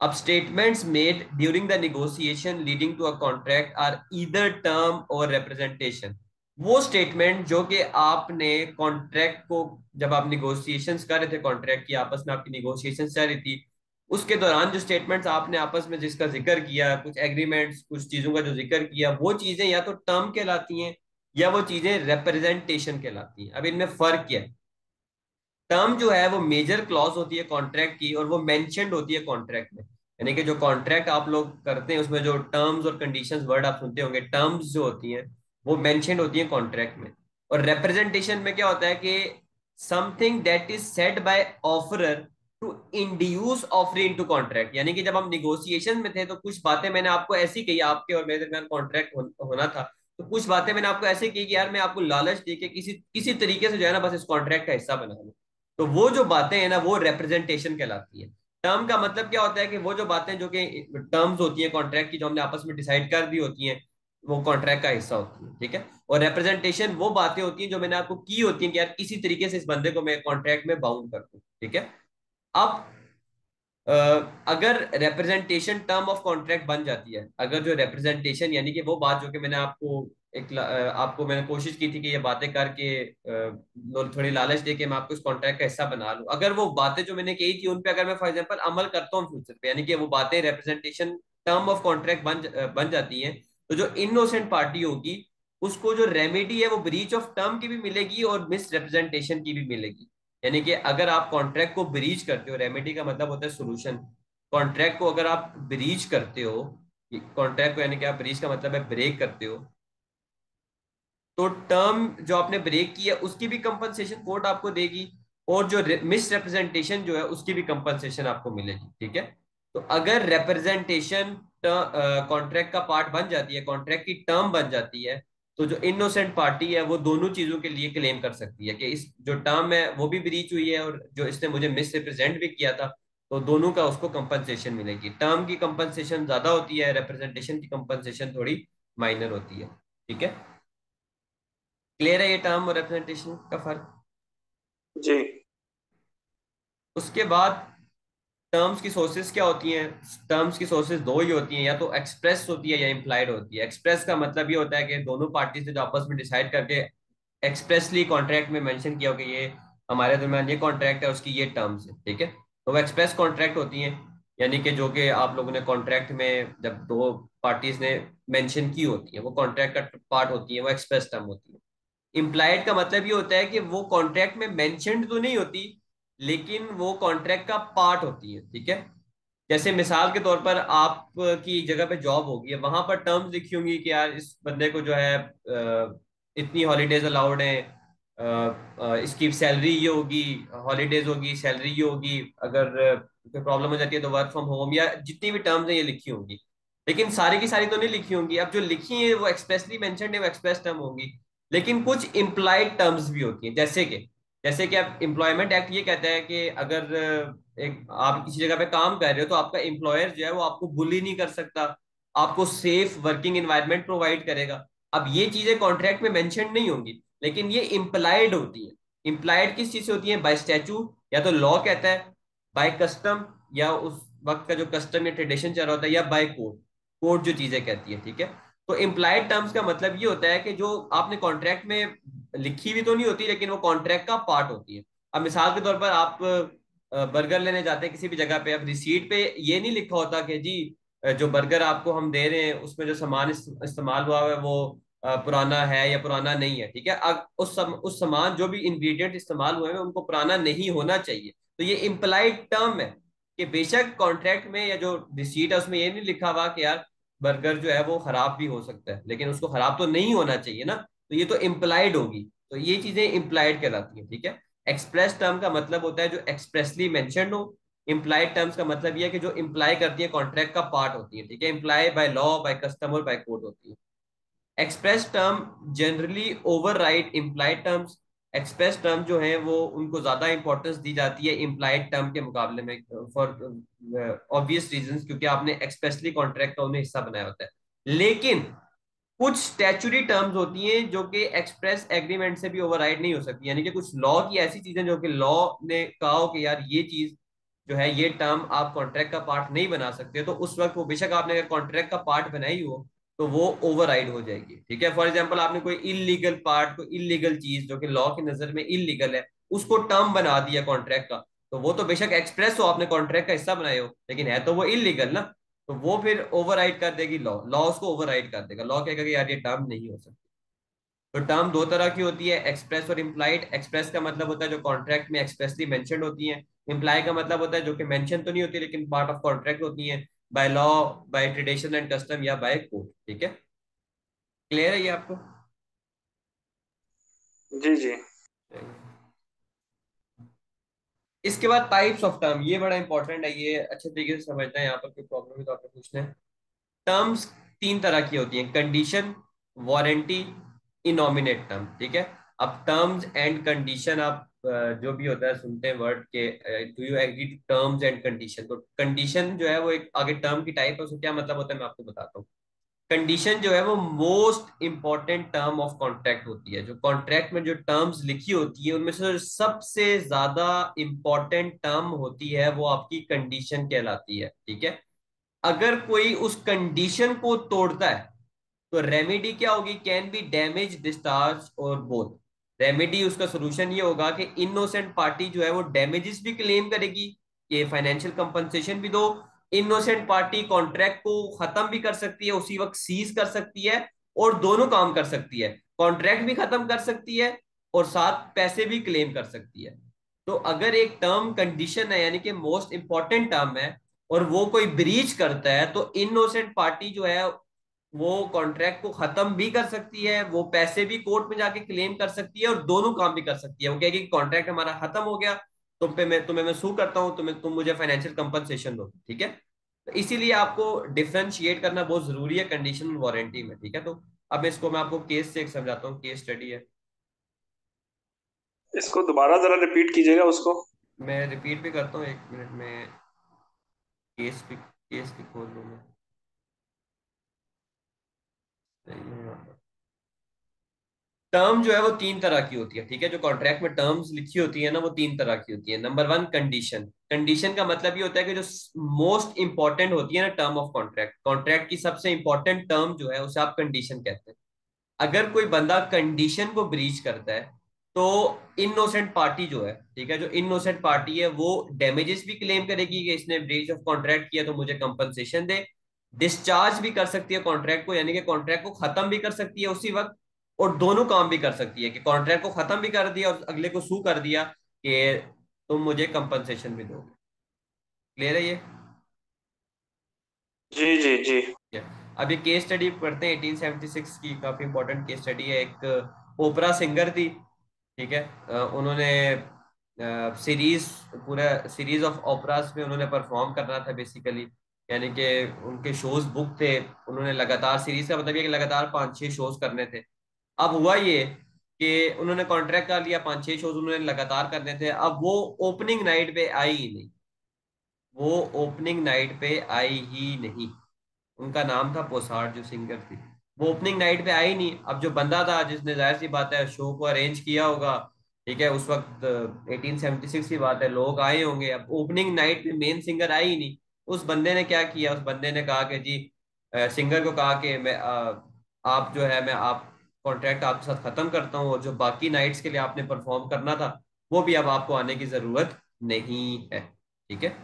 अब statements made during the negotiation leading to a contract are either term और रिप्रेजेंटेशन। वो स्टेटमेंट जो कि आपने कॉन्ट्रैक्ट को, जब आप निगोशिएशंस कर रहे थे कॉन्ट्रैक्ट की, आपस में आपकी निगोशिएशंस चल रही थी, उसके दौरान जो स्टेटमेंट्स आपने आपस में जिसका जिक्र किया, कुछ एग्रीमेंट्स कुछ चीजों का जो जिक्र किया, वो चीजें या तो टर्म कहलाती हैं या वो चीजें रिप्रेजेंटेशन कहलाती हैं। अब इनमें फर्क क्या है? टर्म जो है वो मेजर क्लॉज होती है कॉन्ट्रैक्ट की और वो मेंशन्ड होती है कॉन्ट्रैक्ट में। यानी कि जो कॉन्ट्रैक्ट आप लोग करते हैं उसमें जो टर्म्स और कंडीशंस वर्ड आप सुनते होंगे, टर्म्स जो होती हैं वो मेंशन्ड होती है कॉन्ट्रैक्ट में। और रिप्रेजेंटेशन में क्या होता है कि something that is said by offeror to induce offeree into contract. यानी कि जब हम निगोशिएशन में थे तो कुछ बातें मैंने आपको ऐसी कही, आपके और मेरे दरमियान कॉन्ट्रैक्ट होना था, तो कुछ बातें मैंने आपको ऐसे की कि यार मैं आपको लालच दे के किसी किसी तरीके से जो है ना बस इस कॉन्ट्रैक्ट का हिस्सा बना लूं। तो वो जो बातें हैं ना वो रिप्रेजेंटेशन कहलाती है। टर्म का मतलब क्या होता है कि वो जो बातें जो कि टर्म्स होती हैं कॉन्ट्रैक्ट की, जो हमने आपस में डिसाइड कर दी होती हैं, वो कॉन्ट्रैक्ट का हिस्सा होती है, ठीक है। और रिप्रेजेंटेशन वो बातें होती हैं जो मैंने आपको की होती हैं कि यार किसी तरीके से इस बंदे को मैं कॉन्ट्रैक्ट में बाउंड कर दूं, ठीक है। अब अ, अगर रिप्रेजेंटेशन टर्म ऑफ कॉन्ट्रैक्ट बन जाती है, अगर जो रिप्रेजेंटेशन यानी कि वो बात जो कि मैंने आपको आपको मैंने कोशिश की थी कि ये बातें करके थोड़ी लालच दे के मैं आपको इस कॉन्ट्रैक्ट का हिस्सा बना लूं, अगर वो बातें जो मैंने कही थी उन पे अगर मैं फॉर एग्जांपल अमल करता हूँ फ्यूचर पे, यानी कि वो बातें रिप्रेजेंटेशन टर्म ऑफ कॉन्ट्रैक्ट बन जाती हैं, तो जो इनोसेंट पार्टी होगी उसको जो रेमेडी है वो ब्रीच ऑफ टर्म की भी मिलेगी और मिस रिप्रेजेंटेशन की भी मिलेगी। यानी कि अगर आप कॉन्ट्रैक्ट को ब्रीच करते हो, रेमेडी का मतलब होता है सोल्यूशन। कॉन्ट्रैक्ट को अगर आप ब्रीच करते हो, कॉन्ट्रैक्ट को यानी कि आप ब्रीच का मतलब है ब्रेक करते हो, तो टर्म जो आपने ब्रेक की है उसकी भी कंपनसेशन कोर्ट आपको देगी, और जो मिस रिप्रेजेंटेशन जो है उसकी भी कंपनसेशन आपको मिलेगी, ठीक है। तो अगर रिप्रेजेंटेशन कॉन्ट्रैक्ट का पार्ट बन जाती है, कॉन्ट्रैक्ट की टर्म बन जाती है, तो जो इनोसेंट पार्टी है वो दोनों चीजों के लिए क्लेम कर सकती है कि इस जो टर्म है वो भी ब्रीच हुई है और जो इसने मुझे मिस रिप्रेजेंट भी किया था, तो दोनों का उसको कंपनसेशन मिलेगी। टर्म की कंपनसेशन ज्यादा होती है, रिप्रेजेंटेशन की कंपनसेशन थोड़ी माइनर होती है, ठीक है। क्लियर है ये टर्म और रिप्रेजेंटेशन का फर्क?
जी।
उसके बाद टर्म्स की सोर्सेज क्या होती हैं? टर्म्स की सोर्सेज दो ही होती हैं, या तो एक्सप्रेस होती है या इम्प्लाइड होती है। एक्सप्रेस का मतलब ये होता है कि दोनों पार्टी से जो आपस में डिसाइड करके एक्सप्रेसली कॉन्ट्रैक्ट में मेंशन किया हो कि ये हमारे दरमियान ये कॉन्ट्रैक्ट है, उसकी ये टर्म्स है, ठीक है। तो वो एक्सप्रेस कॉन्ट्रैक्ट होती हैं, यानी कि जो कि आप लोगों ने कॉन्ट्रैक्ट में जब दो पार्टीज ने मेंशन की होती है वो कॉन्ट्रैक्ट का पार्ट होती है, वो एक्सप्रेस टर्म होती है। इम्प्लाइड का मतलब ये होता है कि वो कॉन्ट्रैक्ट में मेंशन्ड तो नहीं होती लेकिन वो कॉन्ट्रैक्ट का पार्ट होती है, ठीक है। जैसे मिसाल के तौर पर आपकी जगह पे जॉब होगी, वहां पर टर्म्स लिखी होंगी कि यार इस बंदे को जो है इतनी हॉलीडेज अलाउड है, इसकी सैलरी ये होगी, हॉलीडेज होगी, सैलरी ये होगी, अगर कोई प्रॉब्लम हो जाती है तो वर्क फ्रॉम होम, या जितनी भी टर्म्स हैं ये लिखी होंगी। लेकिन सारी की सारी तो नहीं लिखी होंगी, अब जो लिखी है वो एक्सप्रेसली मेंशन्ड है, वो एक्सप्रेस टर्म होंगी। लेकिन कुछ इम्प्लाइड टर्म्स भी होती हैं, जैसे कि जैसे कि आप एम्प्लॉयमेंट एक्ट ये कहता है कि अगर एक आप किसी जगह पे काम कर रहे हो तो आपका एम्प्लॉयर जो है वो आपको बुली नहीं कर सकता, आपको सेफ वर्किंग एनवायरनमेंट प्रोवाइड करेगा। अब ये चीजें कॉन्ट्रैक्ट में मेंशन नहीं होंगी, लेकिन ये इम्प्लाइड होती है। इम्प्लाइड किस चीज से होती है? बाय स्टैचू, या तो लॉ कहता है, बाय कस्टम, या उस वक्त का जो कस्टम या ट्रेडिशन चल रहा होता है, या बाय कोड, कोड जो चीजें कहती है, ठीक है। तो इम्प्लाइड टर्म्स का मतलब ये होता है कि जो आपने कॉन्ट्रैक्ट में लिखी हुई तो नहीं होती, लेकिन वो कॉन्ट्रैक्ट का पार्ट होती है। अब मिसाल के तौर पर आप बर्गर लेने जाते हैं किसी भी जगह पे, अब रिसीट पे ये नहीं लिखा होता कि जी जो बर्गर आपको हम दे रहे हैं उसमें जो सामान इस्तेमाल हुआ है वो पुराना है या पुराना नहीं है, ठीक है। अब उस सामान जो भी इंग्रेडिएंट इस्तेमाल हुए हैं उनको पुराना नहीं होना चाहिए। तो ये इम्प्लाइड टर्म है कि बेशक कॉन्ट्रैक्ट में या जो रिसीट है उसमें ये नहीं लिखा हुआ कि यार बर्गर जो है वो खराब भी हो सकता है, लेकिन उसको खराब तो नहीं होना चाहिए ना। तो ये तो इम्प्लाइड होगी, तो ये चीजें इम्प्लाइड कहलाती हैं, ठीक है। एक्सप्रेस टर्म का मतलब होता है जो एक्सप्रेसली मेंशन्ड हो। इम्प्लाइड टर्म्स का मतलब ये है कि जो इम्प्लाई करती है, कॉन्ट्रैक्ट का पार्ट होती है, ठीक है। Imply by law, by custom और बाय कोड होती है। Express term generally override implied terms. Express term जो है वो उनको ज्यादा इंपॉर्टेंस दी जाती है इम्प्लाइड टर्म के मुकाबले में, फॉर ऑब्वियस रीजंस, क्योंकि आपने एक्सप्रेसली कॉन्ट्रैक्ट का उन्हें हिस्सा बनाया होता है। लेकिन कुछ स्टैचुरी टर्म्स होती हैं जो कि एक्सप्रेस एग्रीमेंट से भी ओवरराइड नहीं हो सकती, यानी कि कुछ लॉ की ऐसी चीजें जो कि लॉ ने कहा हो कि यार ये चीज जो है ये टर्म आप कॉन्ट्रैक्ट का पार्ट नहीं बना सकते, तो उस वक्त वो बेशक आपने अगर कॉन्ट्रैक्ट का पार्ट बनाई हो तो वो ओवरराइड हो जाएगी, ठीक है। फॉर एग्जाम्पल आपने कोई इलीगल पार्ट, कोई इलीगल चीज जो कि लॉ की नजर में इलीगल है उसको टर्म बना दिया कॉन्ट्रैक्ट का, तो वो तो बेशक एक्सप्रेस हो, आपने कॉन्ट्रैक्ट का हिस्सा बनाए हो, लेकिन है तो वो इलीगल ना। तो वो फिर ओवरराइड कर देगी लॉ, लॉ उसको ओवरराइड कर देगा, लॉ कहेगा कि यार ये टर्म नहीं हो सकती। तो टर्म दो तरह की होती है, एक्सप्रेस और इम्प्लाइड। एक्सप्रेस का मतलब होता है जो कॉन्ट्रैक्ट में एक्सप्रेसली मेंशन्ड होती है। इम्प्लाई का मतलब होता है जो कि मेंशन तो नहीं होती लेकिन पार्ट ऑफ कॉन्ट्रैक्ट होती है, by law, by tradition and custom, या बाय कोड, ठीक है। क्लियर है ये आपको?
जी जी।
इसके बाद टाइप्स ऑफ टर्म, ये बड़ा इंपॉर्टेंट है, ये अच्छे तरीके से समझना है, यहाँ पर कोई प्रॉब्लम है तो आपको पूछना है। टर्म्स तीन तरह की होती हैं, कंडीशन, वारंटी, इनॉमिनेट टर्म, ठीक है। अब टर्म्स एंड कंडीशन आप जो भी होता है सुनते हैं वर्ड के, do you agree to terms and condition, तो कंडीशन जो है वो एक आगे टर्म की टाइप है, उसको क्या मतलब होता है मैं आपको बताता हूँ। कंडीशन जो है वो most important term of contract होती है। जो कॉन्ट्रैक्ट में जो टर्म्स लिखी होती है उनमें से जो सबसे ज्यादा इंपॉर्टेंट टर्म होती है वो आपकी कंडीशन कहलाती है, ठीक है। अगर कोई उस कंडीशन को तोड़ता है तो रेमेडी क्या होगी? कैन बी डैमेज, डिस्चार्ज और बोथ। रेमेडी, उसका सोल्यूशन ये होगा कि इनोसेंट पार्टी जो है वो डैमेजेस भी क्लेम करेगी, ये फाइनेंशियल कंपनसेशन भी दो। इनोसेंट पार्टी कॉन्ट्रैक्ट को खत्म भी कर सकती है, उसी वक्त सीज कर सकती है, और दोनों काम कर सकती है, कॉन्ट्रैक्ट भी खत्म कर सकती है और साथ पैसे भी क्लेम कर सकती है। तो अगर एक टर्म कंडीशन है यानी कि मोस्ट इंपॉर्टेंट टर्म है और वो कोई ब्रीच करता है, तो इनोसेंट पार्टी जो है वो कॉन्ट्रैक्ट को खत्म भी कर सकती है, वो पैसे भी कोर्ट में जाके क्लेम कर सकती है और दोनों काम भी कर सकती है। वो कहेगी कि कॉन्ट्रैक्ट हमारा खत्म हो गया, तुम्हें मैं सू करता हूँ, तुम मुझे फाइनेंशियल कंपनसेशन दो, ठीक है। तो इसीलिए आपको डिफरेंशिएट करना बहुत जरूरी है कंडीशन और वारंटी में, ठीक है। तो अब इसको मैं आपको केस से एक समझाता हूँ, केस स्टडी है।
इसको दोबारा जरा रिपीट कीजिएगा उसको।
मैं रिपीट भी करता हूँ, एक मिनट में केस भी खोल लूँ मैं। टर्म जो है वो तीन तरह की होती है, ठीक है। जो कॉन्ट्रैक्ट में टर्म्स लिखी होती है ना वो तीन तरह की होती है। Number one, condition. कंडीशन का मतलब ये होता है कि जो मोस्ट इंपॉर्टेंट होती है ना टर्म ऑफ कॉन्ट्रैक्ट, कॉन्ट्रैक्ट की सबसे इंपॉर्टेंट टर्म जो है उसे आप कंडीशन कहते हैं। अगर कोई बंदा कंडीशन को ब्रीच करता है तो इनोसेंट पार्टी जो है, ठीक है, जो इनोसेंट पार्टी है वो डैमेजेस भी क्लेम करेगी कि इसने ब्रीच ऑफ कॉन्ट्रैक्ट किया तो मुझे कंपनसेशन दे। डिस्चार्ज भी कर सकती है कॉन्ट्रैक्ट को, यानी कि कॉन्ट्रैक्ट को खत्म भी कर सकती है उसी वक्त, और दोनों काम भी कर सकती है कि कॉन्ट्रैक्ट को खत्म भी कर दिया और अगले को सू कर दिया कि तुम मुझे कंपनसेशन भी दोगे। क्लियर है ये?
जी जी जी।
अब ये केस स्टडी पढ़ते हैं 1876 की, काफी इंपॉर्टेंट केस स्टडी है। एक ओपरा सिंगर थी, ठीक है। उन्होंने सीरीज, पूरा सीरीज ऑफ ओपरास में उन्होंने परफॉर्म करना था बेसिकली, यानी कि उनके शोज बुक थे। उन्होंने लगातार, सीरीज का मतलब ये कि लगातार 5-6 शोज करने थे। अब हुआ ये कि उन्होंने कॉन्ट्रैक्ट कर लिया, 5-6 शोज उन्होंने लगातार करने थे, अब वो ओपनिंग नाइट पे आई ही नहीं। वो ओपनिंग नाइट पे आई ही नहीं। उनका नाम था पोसार्ड, जो सिंगर थी। वो ओपनिंग नाइट पे आई नहीं। अब जो बंदा था जिसने, जाहिर सी बात है, शो को अरेंज किया होगा, ठीक है, उस वक्त 1876 की बात है, लोग आए होंगे, अब ओपनिंग नाइट में मेन सिंगर आई ही नहीं। उस बंदे ने क्या किया, उस बंदे ने कहा कि जी, सिंगर को कहा कि आप जो है, मैं आप कॉन्ट्रैक्ट आपके साथ खत्म करता हूँ, और जो बाकी नाइट्स के लिए आपने परफॉर्म करना था वो भी अब आपको आने की जरूरत नहीं है। ठीक है।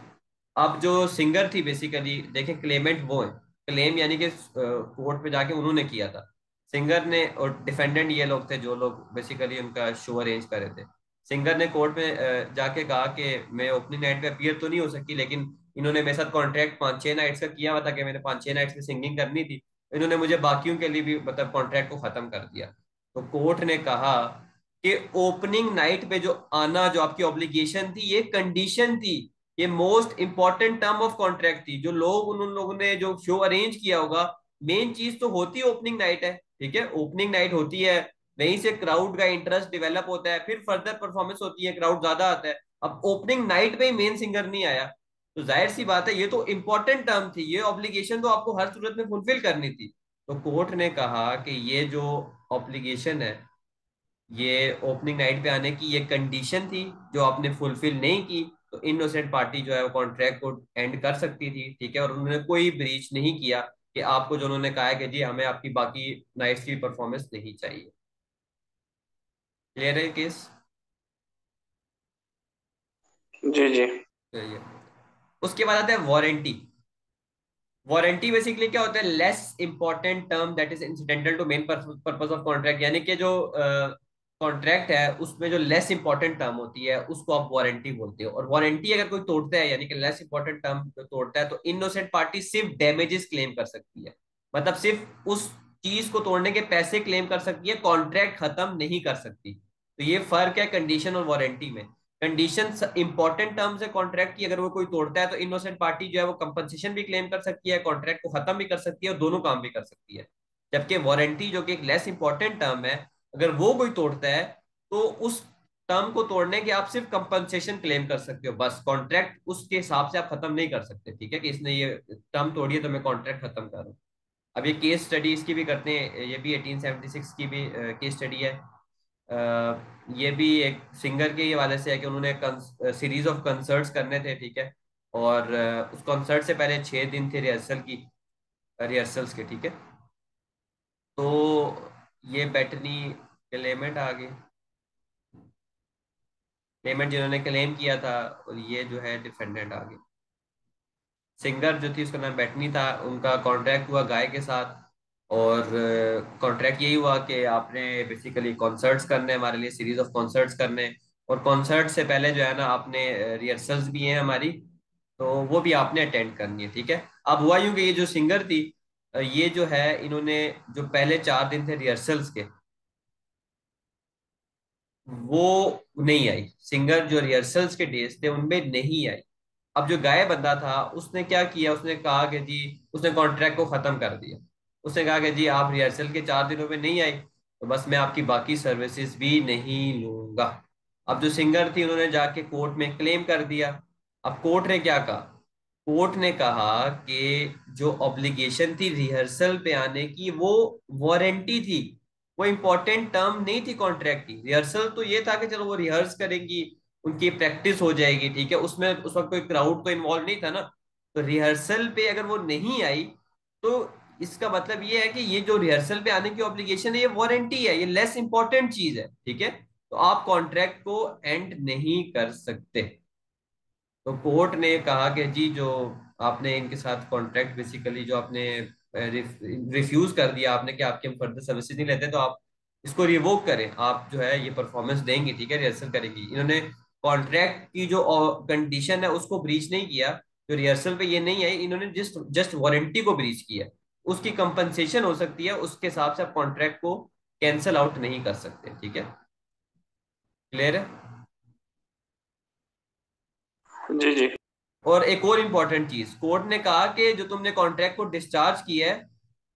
अब जो सिंगर थी, बेसिकली देखें, क्लेमेंट वो है। क्लेम यानी कि कोर्ट पे जाके उन्होंने किया था। सिंगर ने, और डिफेंडेंट ये लोग थे जो लोग बेसिकली उनका शो अरेंज कर रहे थे। सिंगर ने कोर्ट में जाके कहा कि मैं ओपनिंग नाइट पे अपीयर तो नहीं हो सकती, लेकिन इन्होंने मेरे साथ कॉन्ट्रैक्ट 5-6 नाइट्स का किया हुआ था कि मैंने 5-6 नाइट्स में सिंगिंग करनी थी, इन्होंने मुझे बाकियों के लिए भी मतलब कॉन्ट्रैक्ट को खत्म कर दिया। तो कोर्ट ने कहा कि ओपनिंग नाइट पे जो आना, जो आपकी ऑब्लिगेशन थी, ये कंडीशन थी, ये most important term of contract थी। जो लोग, उन लोगों ने जो शो अरेंज किया होगा, मेन चीज तो होती ओपनिंग नाइट है। ठीक है, ओपनिंग नाइट होती है, वहीं से क्राउड का इंटरेस्ट डेवलप होता है, फिर फर्दर परफॉर्मेंस होती है, क्राउड ज्यादा आता है। अब ओपनिंग नाइट पे ही मेन सिंगर नहीं आया, तो जाहिर सी बात है, ये तो इंपॉर्टेंट टर्म थी, ये ऑब्लिगेशन तो आपको हर सूरत में फुलफिल करनी थी। तो कोर्ट ने कहा कि ये जो ऑब्लिगेशन है, ये ओपनिंग नाइट पे आने की ये कंडीशन थी, जो आपने फुलफिल नहीं की, तो इनोसेंट पार्टी जो है वो कॉन्ट्रैक्ट को एंड कर सकती थी। ठीक है, और उन्होंने कोई ब्रीच नहीं किया कि आपको, जो उन्होंने कहा है कि जी हमें आपकी बाकी नाइट्स की परफॉर्मेंस नहीं चाहिए। क्लियर है केस?
जी जी।
चलिए, उसके बाद आता है वारंटी। वारंटी बेसिकली क्या होता है? Less important term that is incidental to main purpose of contract, यानी कि जो कॉन्ट्रैक्ट है उसमें जो लेस इंपॉर्टेंट टर्म होती है उसको आप वारंटी बोलते हो। और वारंटी अगर कोई तोड़ता है, यानी कि लेस इंपॉर्टेंट टर्म तोड़ता है, तो इनोसेंट पार्टी सिर्फ डैमेजेस क्लेम कर सकती है। मतलब सिर्फ उस चीज को तोड़ने के पैसे क्लेम कर सकती है, कॉन्ट्रैक्ट खत्म नहीं कर सकती। तो ये फर्क है कंडीशन और वारंटी में। कंडीशन इंपॉर्टेंट टर्म्स है कॉन्ट्रैक्ट की, अगर वो कोई तोड़ता है तो इनोसेंट पार्टी जो है वो कंपनसेशन भी क्लेम कर सकती है, कॉन्ट्रैक्ट को खत्म भी कर सकती है, और दोनों काम भी कर सकती है। जबकि वारंटी, जो कि एक लेस इंपॉर्टेंट टर्म है, अगर वो कोई तोड़ता है तो उस टर्म को तोड़ने के आप सिर्फ कंपनसेशन क्लेम कर सकते हो, बस कॉन्ट्रैक्ट उसके हिसाब से आप खत्म नहीं कर सकते। ठीक है, कि इसने ये टर्म तोड़ी है तो मैं कॉन्ट्रैक्ट खत्म कर रहा हूँ। अब ये केस स्टडी इसकी भी करते हैं, ये भी 1876 की भी केस स्टडी है। ये भी एक सिंगर के हवाले से है कि उन्होंने सीरीज ऑफ कंसर्ट्स करने थे। ठीक है, और उस कॉन्सर्ट से पहले 6 दिन थे रिहर्सल्स के। ठीक है, तो ये बैटनी क्लेमेंट आ गए, क्लेमेंट जिन्होंने क्लेम किया था, और ये जो है डिफेंडेंट आ गए। सिंगर जो थी उसका नाम बैटनी था, उनका कॉन्ट्रैक्ट हुआ गाय के साथ, और कॉन्ट्रैक्ट यही हुआ कि आपने बेसिकली कॉन्सर्ट्स करने, हमारे लिए सीरीज ऑफ कॉन्सर्ट्स करने, और कॉन्सर्ट से पहले जो है ना, आपने रिहर्सल्स भी हैं हमारी, तो वो भी आपने अटेंड करनी है। ठीक है। अब हुआ यूं कि ये जो सिंगर थी, ये जो है, इन्होंने जो पहले 4 दिन थे रिहर्सल्स के, वो नहीं आई। सिंगर जो रिहर्सल्स के डेज थे उनमें नहीं आई। अब जो गाय बंदा था उसने क्या किया, उसने कहा कि जी, उसने कॉन्ट्रैक्ट को खत्म कर दिया। उसने कहा कि जी, आप रिहर्सल के 4 दिनों में नहीं आए, तो बस मैं आपकी बाकी सर्विसेज भी नहीं लूंगा। अब जो सिंगर थी उन्होंने जाके कोर्ट में क्लेम कर दिया। अब कोर्ट ने क्या कहा? कोर्ट ने कहा कि जो ऑब्लिगेशन थी रिहर्सल पे आने की, वो वारंटी थी, वो इंपॉर्टेंट टर्म नहीं थी कॉन्ट्रैक्ट की। रिहर्सल तो ये था कि चलो वो रिहर्स करेंगी, उनकी प्रैक्टिस हो जाएगी। ठीक है, उसमें उस वक्त कोई क्राउड तो इन्वॉल्व नहीं था ना। तो रिहर्सल पे अगर वो नहीं आई, तो इसका मतलब ये है कि ये जो रिहर्सल पे आने की ऑब्लिगेशन है, ये वारंटी है, ये लेस इंपॉर्टेंट चीज है। ठीक है, तो आप कॉन्ट्रैक्ट को एंड नहीं कर सकते। तो कोर्ट ने कहा कि जी, जो आपने इनके साथ कॉन्ट्रैक्ट बेसिकली जो आपने रिफ्यूज कर दिया आपने, कि आपके हम फर्दर सर्विसेज नहीं लेते, तो आप इसको रिवोक करें, आप जो है ये परफॉर्मेंस देंगे। ठीक है, रिहर्सल करेंगी। इन्होंने कॉन्ट्रैक्ट की जो कंडीशन है उसको ब्रीच नहीं किया, जो रिहर्सल पे ये नहीं आई, इन्होंने जस्ट जस्ट वारंटी को ब्रीच किया। उसकी कंपनसेशन हो सकती है, उसके हिसाब से आप कॉन्ट्रैक्ट को कैंसल आउट नहीं कर सकते। ठीक है, क्लियर है?
जी जी।
और एक और इंपॉर्टेंट चीज, कोर्ट ने कहा कि जो तुमने कॉन्ट्रैक्ट को डिस्चार्ज किया है,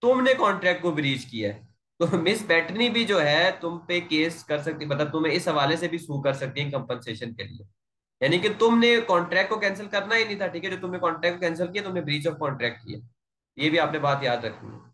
तुमने कॉन्ट्रैक्ट को ब्रीच किया है। तो मिस पैटर्नी भी जो है तुम पे केस कर सकती, मतलब तुम्हें इस हवाले से भी सू कर सकती है कंपनसेशन के लिए। यानी कि तुमने कॉन्ट्रैक्ट को कैंसिल करना ही नहीं था, ठीक है, जो तुमने कॉन्ट्रैक्ट को कैंसिल किया तुमने ब्रीच ऑफ कॉन्ट्रैक्ट किया। ये भी आपने बात याद रखनी है।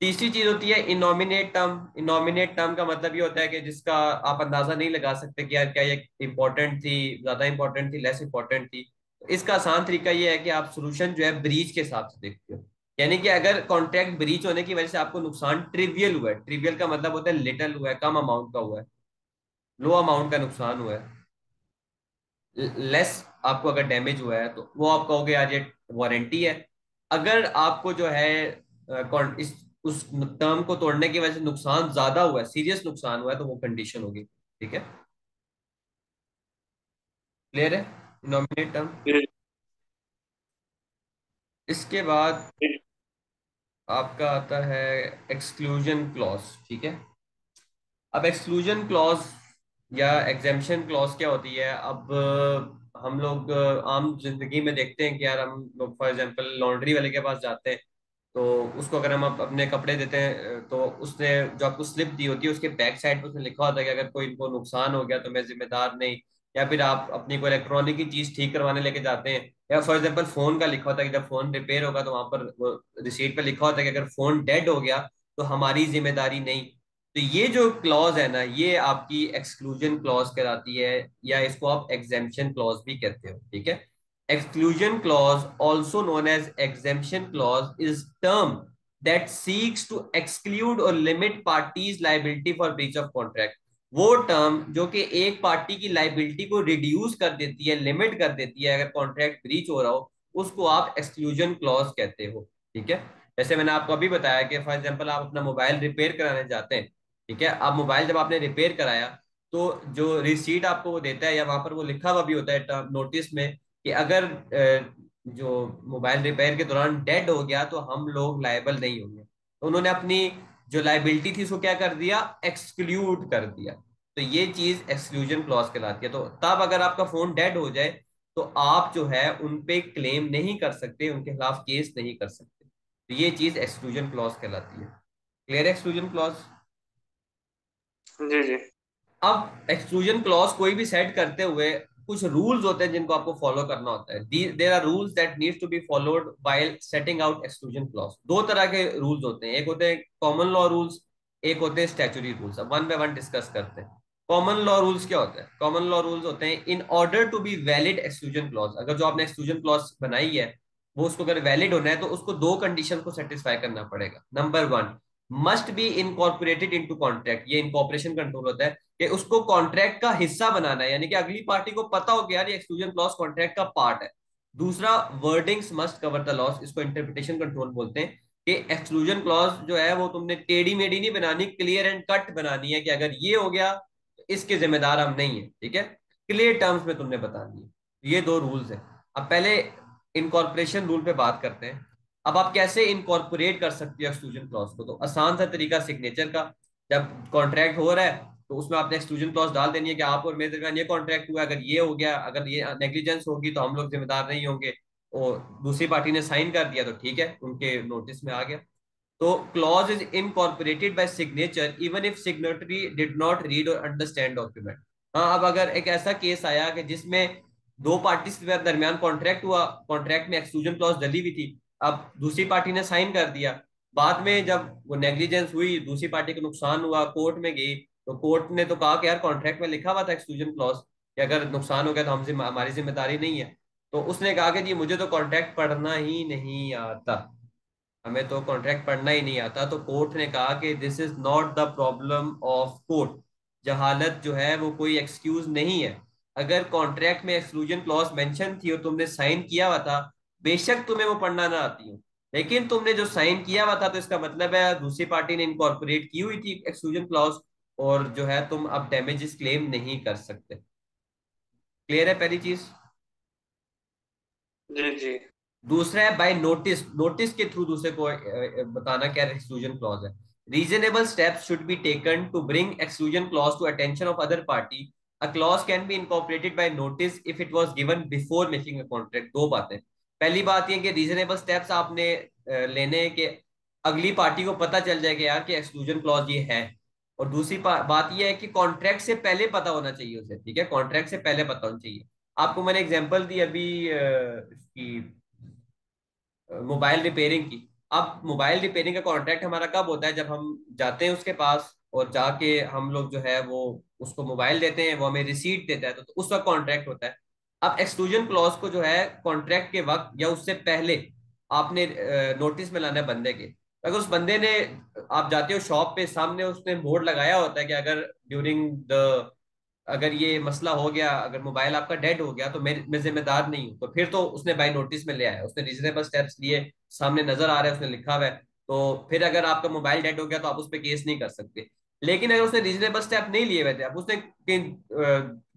तीसरी चीज होती है इनॉमिनेट टर्म। इनॉमिनेट टर्म का मतलब ये होता है कि जिसका आप अंदाजा नहीं लगा सकते कि यार क्या ये इंपॉर्टेंट थी, ज्यादा इंपॉर्टेंट थी, लेस इंपॉर्टेंट थी। तो इसका आसान तरीका ये है कि आप सोल्यूशन जो है ब्रीच के हिसाब से देखते हो। यानी कि अगर कॉन्ट्रैक्ट ब्रीच होने की वजह से आपको नुकसान ट्रिवियल हुआ है, ट्रिवियल का मतलब होता है लिटल हुआ है, कम अमाउंट का हुआ है, लो अमाउंट का नुकसान हुआ है, लेस आपको अगर डैमेज हुआ है, तो वो आप कहोगे यार ये वारंटी है। अगर आपको जो है इस उस टर्म को तोड़ने की वजह से नुकसान ज्यादा हुआ है, सीरियस नुकसान हुआ है, तो वो कंडीशन होगी। ठीक है, क्लियर है नॉमिनेट टर्म।
जी
इसके बाद
जी
आपका आता है एक्सक्लूजन क्लॉज। ठीक है, अब एक्सक्लूजन क्लॉज या एग्जेम्पशन क्लॉज क्या होती है? अब हम लोग आम जिंदगी में देखते हैं कि यार हम लोग फॉर एग्जांपल लॉन्ड्री वाले के पास जाते हैं, तो उसको अगर हम अपने कपड़े देते हैं तो उसने जो आपको स्लिप दी होती है उसके बैक साइड पे उसने लिखा होता है कि अगर कोई इनको नुकसान हो गया तो मैं जिम्मेदार नहीं। या फिर आप अपनी कोई इलेक्ट्रॉनिक की चीज ठीक करवाने लेके जाते हैं, या फॉर एग्जांपल फोन का लिखा होता है कि जब फोन रिपेयर होगा तो वहां पर वो रिसीट पे लिखा होता है कि अगर फोन डेड हो गया तो हमारी जिम्मेदारी नहीं। तो ये जो क्लॉज है ना, ये आपकी एक्सक्लूजन क्लॉज कहलाती है, या इसको आप एग्जेम्पशन क्लॉज भी कहते हो। ठीक है, exclusion clause, also known as exemption clause, is term that seeks to exclude or limit parties liability for breach of contract। वो टर्म जो कि एक पार्टी की लाइबिलिटी को रिड्यूस कर देती है, लिमिट कर देती है अगर कॉन्ट्रैक्ट ब्रीच हो रहा हो, उसको आप एक्सक्लूजन क्लॉज कहते हो। ठीक है, जैसे मैंने आपको अभी बताया कि फॉर एग्जांपल आप अपना मोबाइल रिपेयर कराने जाते हैं। ठीक है, आप मोबाइल जब आपने रिपेयर कराया, तो जो रिसीट आपको वो देता है या वहां पर वो लिखा हुआ भी होता है नोटिस में कि अगर जो मोबाइल रिपेयर के दौरान डेड हो गया तो हम लोग लायबल नहीं होंगे। तो उन्होंने अपनी जो लाइबिलिटी थी उसको क्या कर दिया, एक्सक्लूड कर दिया। तो ये चीज एक्सक्लूजन क्लॉज कहलाती है। तो तब अगर आपका फोन डेड हो जाए तो आप जो है उन पे क्लेम नहीं कर सकते, उनके खिलाफ केस नहीं कर सकते। तो ये चीज एक्सक्लूजन क्लॉज कहलाती है। क्लियर है एक्सक्लूजन क्लॉज।
जी जी
अब एक्सक्लूजन क्लॉज कोई भी सेट करते हुए कुछ रूल्स होते हैं जिनको आपको फॉलो करना होता है। There are rules that needs to be followed while setting out exclusion clause. दो तरह के रूल्स होते हैं, एक होते हैं कॉमन लॉ रूल्स, एक होते हैं स्टैट्यूटरी रूल्स। अब वन बाय वन डिस्कस करते हैं। कॉमन लॉ रूल्स क्या होते हैं? कॉमन लॉ रूल्स होते हैं in order to be valid exclusion clause, अगर जो आपने एक्सक्लूजन क्लॉज बनाई है वो उसको अगर वैलिड होना है तो उसको दो कंडीशन को सेटिस्फाई करना पड़ेगा। Number one, must be incorporated into contract. ये इनकॉर्पोरेशन कंट्रोल होता है कि उसको कॉन्ट्रैक्ट का हिस्सा बनाना है, यानी कि अगली पार्टी को पता हो कि यार ये एक्सक्लूजन क्लॉज कॉन्ट्रैक्ट का पार्ट है। दूसरा, wordings must cover the loss. इसको इंटरप्रिटेशन कंट्रोल बोलते हैं कि एक्सक्लूजन क्लॉज जो है वो तुमने टेढ़ी मेढ़ी नहीं बनानी, क्लियर एंड कट बनानी है कि अगर ये हो गया तो इसके जिम्मेदार हम नहीं है। ठीक है, क्लियर टर्म्स में तुमने बतानी है। ये दो रूल्स है। अब पहले इनकॉर्पोरेशन रूल पे बात करते हैं। अब आप कैसे इनकॉर्पोरेट कर सकते हो एक्सक्लूजन क्लॉज को? तो आसान सा तरीका सिग्नेचर का। जब कॉन्ट्रैक्ट हो रहा है तो उसमें आपने एक्सक्लूजन क्लॉज डाल देनी है कि आप और मेरे दरमियान ये कॉन्ट्रैक्ट हुआ है, अगर ये हो गया, अगर ये नेग्लिजेंस होगी तो हम लोग जिम्मेदार नहीं होंगे। और दूसरी पार्टी ने साइन कर दिया तो ठीक है, उनके नोटिस में आ गया। तो clause is incorporated by signature even if signatory did not read और अंडरस्टैंड डॉक्यूमेंट। हाँ, अब अगर एक ऐसा केस आया कि जिसमें दो पार्टी के दरमियान कॉन्ट्रैक्ट हुआ, कॉन्ट्रैक्ट में एक्सक्लूजन क्लॉज डली हुई थी, अब दूसरी पार्टी ने साइन कर दिया, बाद में जब वो नेग्लिजेंस हुई, दूसरी पार्टी को नुकसान हुआ, कोर्ट में गई, तो कोर्ट ने तो कहा कि यार कॉन्ट्रैक्ट में लिखा हुआ था एक्सक्लूजन क्लॉज कि अगर नुकसान हो गया तो हमारी जिम्मेदारी नहीं है। तो उसने कहा कि जी मुझे तो कॉन्ट्रैक्ट पढ़ना ही नहीं आता, हमें तो कॉन्ट्रैक्ट पढ़ना ही नहीं आता। तो कोर्ट ने कहा कि this is not the problem of court. जहालत जो है वो कोई एक्सक्यूज नहीं है। अगर कॉन्ट्रैक्ट में एक्सक्लूजन क्लॉज मेंशन थी और तुमने साइन किया हुआ था, बेशक तुम्हें वो पढ़ना ना आती हो, लेकिन तुमने जो साइन किया हुआ था तो इसका मतलब है दूसरी पार्टी ने इनकॉर्पोरेट की हुई थी एक्सक्लूजन क्लॉज, और जो है तुम अब डैमेजेस क्लेम नहीं कर सकते। क्लियर है पहली चीज।
जी जी
दूसरा है बाय नोटिस। नोटिस के थ्रू दूसरे को बताना क्या एक्सक्लूजन क्लॉज है। Reasonable steps should be taken to bring exclusion clause to attention of other party. A clause can be incorporated by notice if it was given before making a contract. दो बातें। पहली बात ये कि reasonable steps आपने लेने के अगली पार्टी को पता चल जाएगा यार कि एक्सक्लूजन क्लॉज ये है। और दूसरी बात ये है कि कॉन्ट्रैक्ट से पहले पता होना चाहिए उसे, ठीक है, कॉन्ट्रैक्ट से पहले पता होना चाहिए। आपको मैंने एग्जांपल दी अभी इसकी मोबाइल रिपेयरिंग की। अब मोबाइल रिपेयरिंग का कॉन्ट्रैक्ट हमारा कब होता है? जब हम जाते हैं उसके पास और जाके हम लोग जो है वो उसको मोबाइल देते हैं, वो हमें रिसीट देता है, तो उस वक्त कॉन्ट्रैक्ट होता है। अब एक्सक्लूजन क्लॉज को जो है कॉन्ट्रैक्ट के वक्त या उससे पहले आपने नोटिस में लाना है बंदे के। अगर उस बंदे ने, आप जाते हो शॉप पे, सामने उसने बोर्ड लगाया होता है कि अगर ड्यूरिंग द, अगर ये मसला हो गया, अगर मोबाइल आपका डेड हो गया तो मैं जिम्मेदार नहीं हूँ, तो फिर तो उसने बाई नोटिस में ले आया, उसने रीजनेबल स्टेप्स लिए, सामने नजर आ रहा है, उसने लिखा हुआ है। तो फिर अगर आपका मोबाइल डेड हो गया तो आप उस पर केस नहीं कर सकते। लेकिन अगर उसने रीजनेबल स्टेप नहीं लिए हुए थे, अब उसने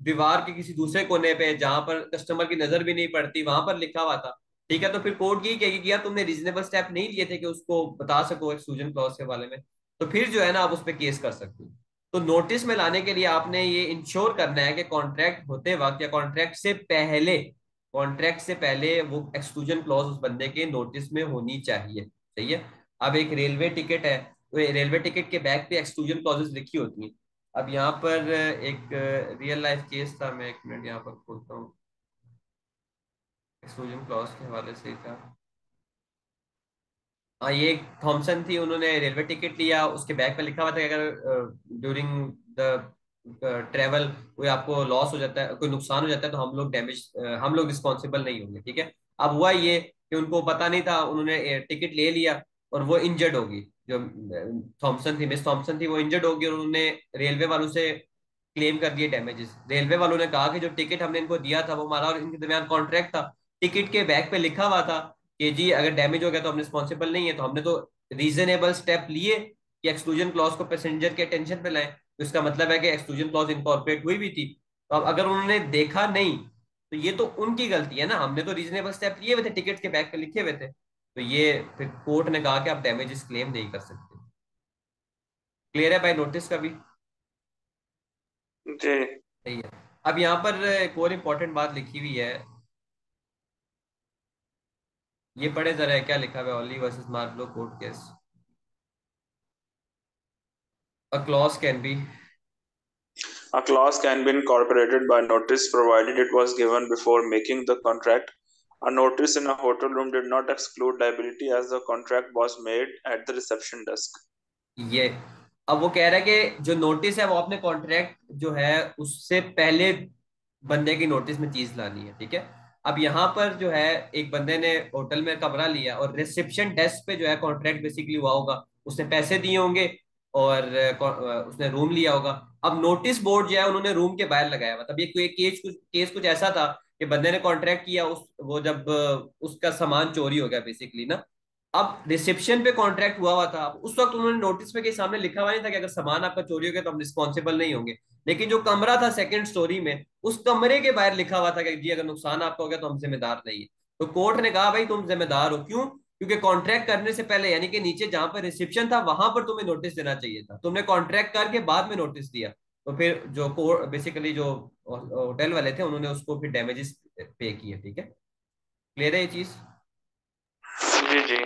दीवार के किसी दूसरे कोने पे जहां पर कस्टमर की नजर भी नहीं पड़ती वहां पर लिखा हुआ था, ठीक है, तो फिर कोर्ट यही कहेगी कि यार तुमने रीजनेबल स्टेप नहीं लिए थे कि उसको बता सको एक्सक्लूजन क्लॉज के बारे में, तो फिर जो है ना आप उस पर केस कर सकते हो। तो नोटिस में लाने के लिए आपने ये इंश्योर करना है कि कॉन्ट्रैक्ट होते वक्त या कॉन्ट्रैक्ट से पहले वो एक्सक्लूजन क्लॉज उस बंदे के नोटिस में होनी चाहिए। सही है। अब एक रेलवे टिकट है, तो रेलवे टिकट के बैक पे एक्सक्लूजन क्लॉजेस लिखी होती हैं। अब यहाँ पर एक रियल लाइफ केस था, मैं एक मिनट यहाँ पर खोलता हूँ, एक्सक्लूजन क्लॉज के हवाले से ही था। हाँ, ये एक थॉमसन थी, उन्होंने रेलवे टिकट लिया, उसके बैग पे लिखा हुआ था कि अगर ड्यूरिंग द ट्रेवल कोई आपको लॉस हो जाता है, कोई नुकसान हो जाता है, तो हम लोग रिस्पॉन्सिबल नहीं होंगे, ठीक है। अब हुआ ये कि उनको पता नहीं था, उन्होंने टिकट ले लिया और वो इंजर्ड होगी, जो थॉमसन थी, मिस थॉमसन थी, वो इंजर्ड होगी, और उन्होंने रेलवे वालों से क्लेम कर दिए डैमेजेस। रेलवे वालों ने कहा कि जो टिकट हमने इनको दिया था वो हमारा और इनके दरमियान कॉन्ट्रैक्ट था, टिकट के बैग पे लिखा हुआ था कि जी अगर डैमेज हो गया तो हम रिस्पॉन्सिबल नहीं है, तो हमने तो रीजनेबल स्टेप लिए कि एक्सक्लूजन क्लॉज को पैसेंजर के अटेंशन पे लाएं, तो इसका मतलब है कि एक्सक्लूजन क्लॉज इनकॉर्पोरेट हुई भी थी। तो अब अगर उन्होंने देखा नहीं तो ये तो उनकी गलती है ना, हमने तो रीजनेबल स्टेप लिए हुए थे, टिकट के बैग पे लिखे हुए थे। तो ये फिर कोर्ट ने कहा कि आप डैमेजेस क्लेम नहीं कर सकते। क्लियर है भाई नोटिस का भी?
जी
सही है। अब यहाँ पर एक और इम्पोर्टेंट बात लिखी हुई है, ये पढ़े जरा, है क्या लिखा हुआ है, Olley versus Marlborough court case. A clause can be,
A clause can be incorporated by notice provided it was given before making the contract. A notice in a hotel room did not exclude liability as the contract was made at the reception desk.
ये, अब वो कह रहा है कि जो notice है वो अपने कॉन्ट्रैक्ट जो है उससे पहले बंदे की नोटिस में चीज लानी है, ठीक है। अब यहाँ पर जो है एक बंदे ने होटल में कमरा लिया और रिसेप्शन डेस्क पे जो है कॉन्ट्रैक्ट बेसिकली हुआ होगा, उसने पैसे दिए होंगे और उसने रूम लिया होगा। अब नोटिस बोर्ड जो है उन्होंने रूम के बाहर लगाया हुआ, तब ये कोई केस कुछ ऐसा था कि बंदे ने कॉन्ट्रैक्ट किया, उस वो जब उसका सामान चोरी हो गया बेसिकली ना। अब रिसेप्शन पे कॉन्ट्रैक्ट हुआ हुआ था, अब उस वक्त उन्होंने नोटिस में के सामने लिखा हुआ नहीं था कि अगर सामान आपका चोरी हो गया तो हम रिस्पॉन्सिबल नहीं होंगे। लेकिन जो कमरा था सेकंड स्टोरी में, उस कमरे के बाहर लिखा हुआ था कि जी अगर नुकसान आपका हो गया तो हम जिम्मेदार नहीं है। तो कोर्ट ने कहा भाई तुम जिम्मेदार हो, क्यों? क्योंकि कॉन्ट्रैक्ट करने से पहले, यानी कि नीचे जहां पर रिसेप्शन था वहां पर तुम्हें नोटिस देना चाहिए था, तुमने कॉन्ट्रैक्ट करके बाद में नोटिस दिया। तो फिर जो कोर्ट बेसिकली जो होटल वाले थे उन्होंने उसको फिर डैमेजेस पे किए, ठीक है। क्लियर है ये चीज?
जी जी